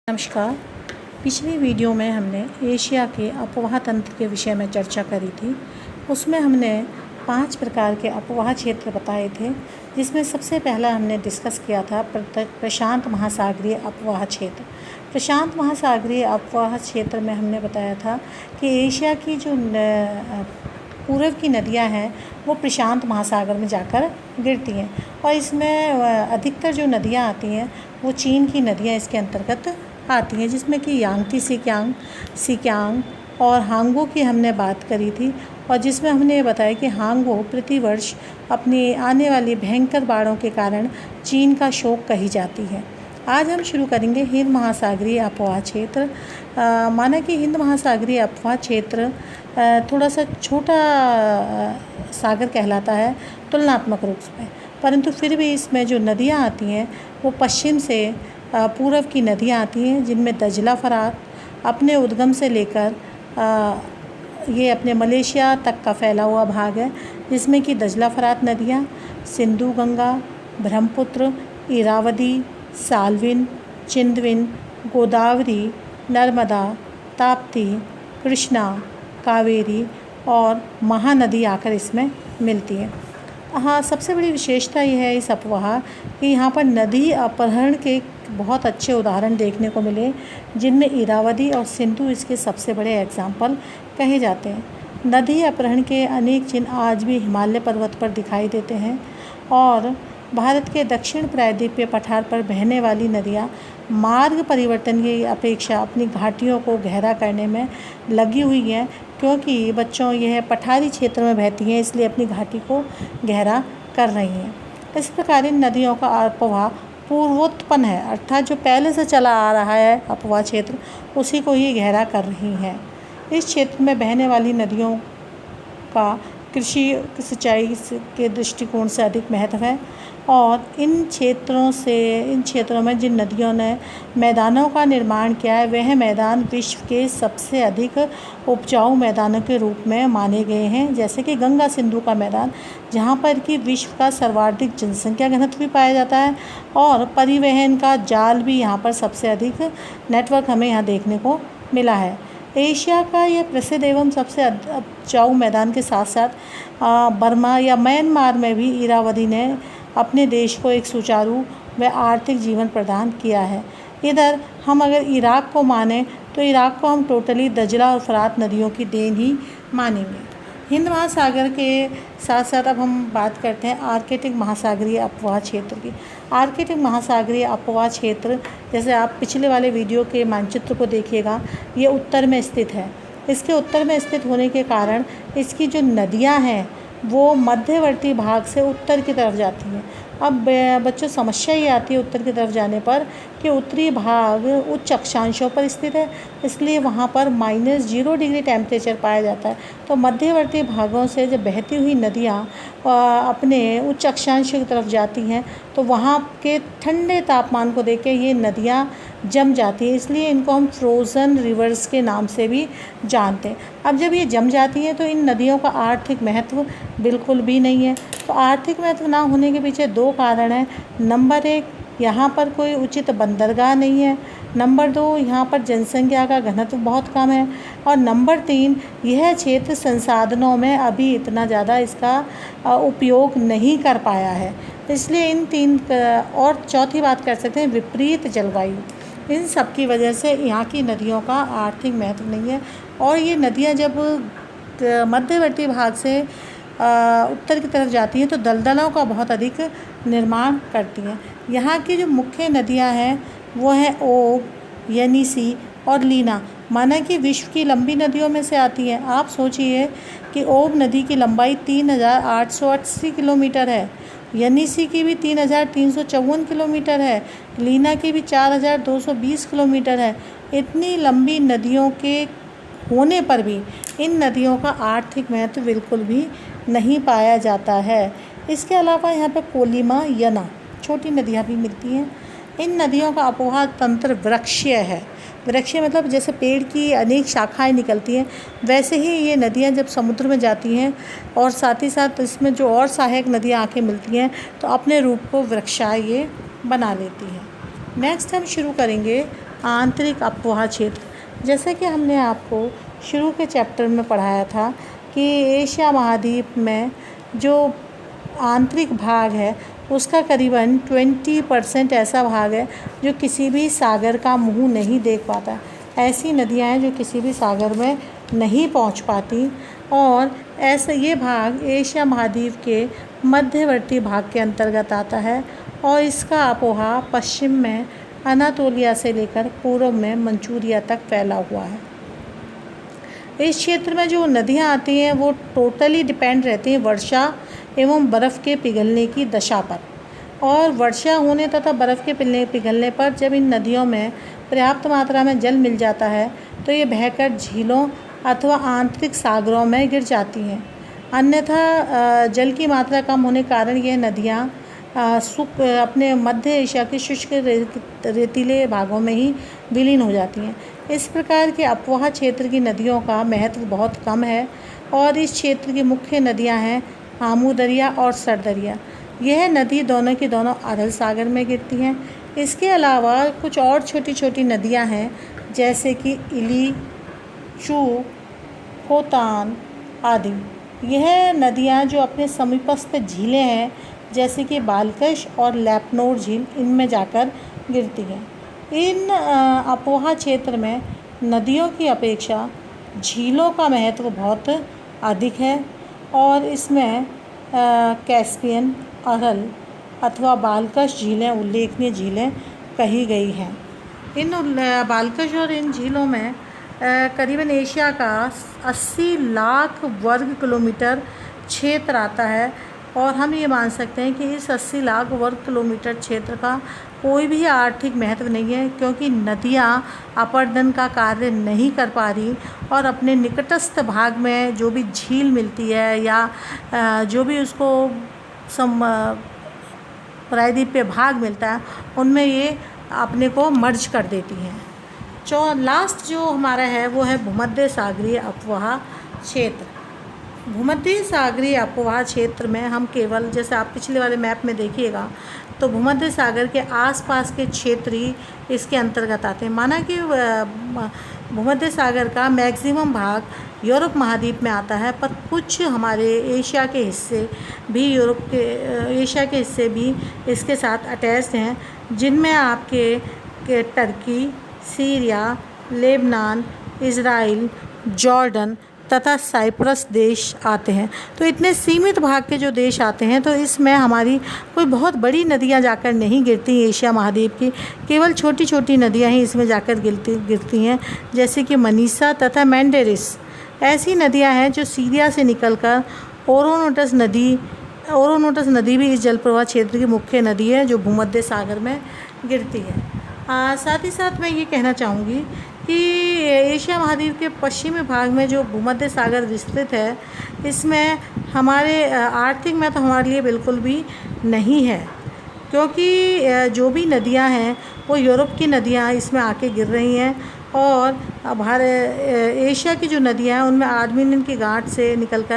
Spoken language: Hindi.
नमस्कार। पिछली वीडियो में हमने एशिया के अपवाह तंत्र के विषय में चर्चा करी थी। उसमें हमने 5 प्रकार के अपवाह क्षेत्र बताए थे, जिसमें सबसे पहला हमने डिस्कस किया था प्रशांत महासागरीय अपवाह क्षेत्र। प्रशांत महासागरीय अपवाह क्षेत्र में हमने बताया था कि एशिया की जो पूर्व की नदियां हैं वो प्रशांत महासागर में जाकर गिरती हैं, और इसमें अधिकतर जो नदियां आती हैं वो चीन की नदियां इसके अंतर्गत आती हैं, जिसमें कि यांगती सिक्यांग और हांगो की हमने बात करी थी, और जिसमें हमने ये बताया कि हांगो प्रतिवर्ष अपनी आने वाली भयंकर बाढ़ों के कारण चीन का शोक कही जाती है। आज हम शुरू करेंगे हिंद महासागरीय अपवाह क्षेत्र। माना कि हिंद महासागरीय अपवाह क्षेत्र थोड़ा सा छोटा सागर कहलाता है तुलनात्मक रूप में, परंतु फिर भी इसमें जो नदियाँ आती हैं वो पश्चिम से पूर्व की नदियाँ आती हैं, जिनमें दजला फरात अपने उद्गम से लेकर ये अपने मलेशिया तक का फैला हुआ भाग है, जिसमें कि दजला फरात नदियाँ सिंधु गंगा, ब्रह्मपुत्र, इरावदी, साल्विन, चिंदविन, गोदावरी, नर्मदा, ताप्ती, कृष्णा, कावेरी और महानदी आकर इसमें मिलती है। हाँ, सबसे बड़ी विशेषता यह है इस अपवाह कि यहाँ पर नदी अपहरण के बहुत अच्छे उदाहरण देखने को मिले, जिनमें इरावदी और सिंधु इसके सबसे बड़े एग्जाम्पल कहे जाते हैं। नदी अपहरण के अनेक चिन्ह आज भी हिमालय पर्वत पर दिखाई देते हैं, और भारत के दक्षिण प्रायद्वीपीय पठार पर बहने वाली नदियाँ मार्ग परिवर्तन की अपेक्षा अपनी घाटियों को गहरा करने में लगी हुई हैं, क्योंकि बच्चों यह पठारी क्षेत्र में बहती हैं, इसलिए अपनी घाटी को गहरा कर रही हैं। इस प्रकार इन नदियों का अपवाह पूर्वोत्पन्न है, अर्थात जो पहले से चला आ रहा है अपवाह क्षेत्र उसी को ही गहरा कर रही हैं। इस क्षेत्र में बहने वाली नदियों का कृषि सिंचाई के दृष्टिकोण से अधिक महत्व है, और इन क्षेत्रों में जिन नदियों ने मैदानों का निर्माण किया है वह मैदान विश्व के सबसे अधिक उपजाऊ मैदानों के रूप में माने गए हैं, जैसे कि गंगा सिंधु का मैदान, जहाँ पर कि विश्व का सर्वाधिक जनसंख्या घनत्व भी पाया जाता है, और परिवहन का जाल भी यहाँ पर सबसे अधिक नेटवर्क हमें यहाँ देखने को मिला है। एशिया का यह प्रसिद्ध एवं सबसे उपजाऊ मैदान के साथ साथ बर्मा या म्यांमार में भी इरावदी ने अपने देश को एक सुचारू व आर्थिक जीवन प्रदान किया है। इधर हम अगर इराक को माने तो इराक को हम टोटली दजला और फरात नदियों की देन ही मानेंगे। हिंद महासागर के साथ साथ अब हम बात करते हैं आर्कटिक महासागरीय अपवाह क्षेत्र की। आर्कटिक महासागरीय अपवाह क्षेत्र, जैसे आप पिछले वाले वीडियो के मानचित्र को देखिएगा, ये उत्तर में स्थित है। इसके उत्तर में स्थित होने के कारण इसकी जो नदियां हैं वो मध्यवर्ती भाग से उत्तर की तरफ जाती हैं। अब बच्चों समस्या ये आती है उत्तर की तरफ जाने पर कि उत्तरी भाग उच्च अक्षांशों पर स्थित है, इसलिए वहाँ पर -0 डिग्री टेम्परेचर पाया जाता है। तो मध्यवर्ती भागों से जब बहती हुई नदियाँ अपने उच्च अक्षांश की तरफ जाती हैं तो वहाँ के ठंडे तापमान को देख के ये नदियाँ जम जाती है, इसलिए इनको हम फ्रोज़न रिवर्स के नाम से भी जानते हैं। अब जब ये जम जाती हैं तो इन नदियों का आर्थिक महत्व बिल्कुल भी नहीं है। तो आर्थिक महत्व ना होने के पीछे 2 कारण हैं। नंबर 1, यहाँ पर कोई उचित बंदरगाह नहीं है। नंबर 2, यहाँ पर जनसंख्या का घनत्व बहुत कम है। और नंबर 3, यह क्षेत्र संसाधनों में अभी इतना ज़्यादा इसका उपयोग नहीं कर पाया है, इसलिए इन 3 और चौथी बात कर सकते हैं विपरीत जलवायु। इन सब की वजह से यहाँ की नदियों का आर्थिक महत्व नहीं है, और ये नदियाँ जब मध्यवर्ती भाग से उत्तर की तरफ जाती हैं तो दलदलों का बहुत अधिक निर्माण करती हैं। यहाँ की जो मुख्य नदियाँ हैं वो हैं ओब, येनिसी और लीना। माना कि विश्व की लंबी नदियों में से आती है। आप सोचिए कि ओब नदी की लंबाई 3880 किलोमीटर है, येनिसी की भी 3354 किलोमीटर है, लीना की भी 4220 किलोमीटर है। इतनी लंबी नदियों के होने पर भी इन नदियों का आर्थिक महत्व बिल्कुल भी नहीं पाया जाता है। इसके अलावा यहाँ पे कोलिमा, यना छोटी नदियाँ भी मिलती हैं। इन नदियों का अपवाह तंत्र वृक्षीय है। वृक्षीय मतलब जैसे पेड़ की अनेक शाखाएं निकलती हैं, वैसे ही ये नदियाँ जब समुद्र में जाती हैं और साथ ही साथ इसमें जो और सहायक नदियाँ आके मिलती हैं तो अपने रूप को वृक्षाय ये बना लेती हैं। नेक्स्ट हम शुरू करेंगे आंतरिक अपवाह क्षेत्र। जैसे कि हमने आपको शुरू के चैप्टर में पढ़ाया था कि एशिया महाद्वीप में जो आंतरिक भाग है उसका करीबन 20% ऐसा भाग है जो किसी भी सागर का मुंह नहीं देख पाता। ऐसी नदियां हैं जो किसी भी सागर में नहीं पहुंच पाती, और ऐसा ये भाग एशिया महाद्वीप के मध्यवर्ती भाग के अंतर्गत आता है, और इसका अपोहा पश्चिम में अनातोलिया से लेकर पूर्व में मंचूरिया तक फैला हुआ है। इस क्षेत्र में जो नदियां आती हैं वो टोटली डिपेंड रहती हैं वर्षा एवं बर्फ़ के पिघलने की दशा पर, और वर्षा होने तथा बर्फ़ के पिघलने पर जब इन नदियों में पर्याप्त मात्रा में जल मिल जाता है तो ये बहकर झीलों अथवा आंतरिक सागरों में गिर जाती हैं। अन्यथा जल की मात्रा कम होने के कारण ये नदियाँ अपने मध्य एशिया के शुष्क रेतीले भागों में ही विलीन हो जाती हैं। इस प्रकार के अपवाह क्षेत्र की नदियों का महत्व बहुत कम है, और इस क्षेत्र की मुख्य नदियां हैं आमू दरिया और सरदरिया। यह नदी दोनों की दोनों अरल सागर में गिरती हैं। इसके अलावा कुछ और छोटी छोटी नदियां हैं जैसे कि इली, चू, होतान आदि। यह नदियां जो अपने समीपस्थ झीलें हैं जैसे कि बालकश और लैपनोर झील, इनमें जाकर गिरती हैं। इन अपवाह क्षेत्र में नदियों की अपेक्षा झीलों का महत्व बहुत अधिक है, और इसमें कैस्पियन, अरल अथवा बालकश झीलें उल्लेखनीय झीलें कही गई हैं। इन बालकश और इन झीलों में करीबन एशिया का 80 लाख वर्ग किलोमीटर क्षेत्र आता है, और हम ये मान सकते हैं कि इस 80 लाख वर्ग किलोमीटर क्षेत्र का कोई भी आर्थिक महत्व नहीं है, क्योंकि नदियाँ अपर्दन का कार्य नहीं कर पा रही, और अपने निकटस्थ भाग में जो भी झील मिलती है या जो भी उसको प्रायद्वीपीय भाग मिलता है उनमें ये अपने को मर्ज कर देती हैं। लास्ट जो हमारा है वो है भूमध्य सागरीय अपवाह क्षेत्र। भूमध्य सागरीय अपवाह क्षेत्र में हम केवल, जैसे आप पिछले वाले मैप में देखिएगा तो भूमध्य सागर के आसपास के क्षेत्र ही इसके अंतर्गत आते हैं। माना कि भूमध्य सागर का मैक्सिमम भाग यूरोप महाद्वीप में आता है, पर कुछ हमारे एशिया के हिस्से भी एशिया के हिस्से भी इसके साथ अटैच्ड हैं, जिनमें आपके Turkey, Syria, Lebanon, Israel, Jordan तथा साइप्रस देश आते हैं। तो इतने सीमित भाग के जो देश आते हैं, तो इसमें हमारी कोई बहुत बड़ी नदियां जाकर नहीं गिरती एशिया महाद्वीप की, केवल छोटी छोटी नदियां ही इसमें जाकर गिरती हैं, जैसे कि मनीसा तथा मैंडेरिस। ऐसी नदियां हैं जो सीरिया से निकलकर ओरोनोटस नदी भी इस जल प्रवाह क्षेत्र की मुख्य नदी है जो भूमध्य सागर में गिरती है। साथ ही साथ मैं ये कहना चाहूँगी कि एशिया महाद्वीप के पश्चिमी भाग में जो भूमध्य सागर विस्तृत है, इसमें हमारे आर्थिक महत्व हमारे लिए बिल्कुल भी नहीं है, क्योंकि जो भी नदियां हैं वो यूरोप की नदियां इसमें आके गिर रही हैं, और एशिया की जो नदियां हैं उनमें आर्मीनियन की गांठ से निकलकर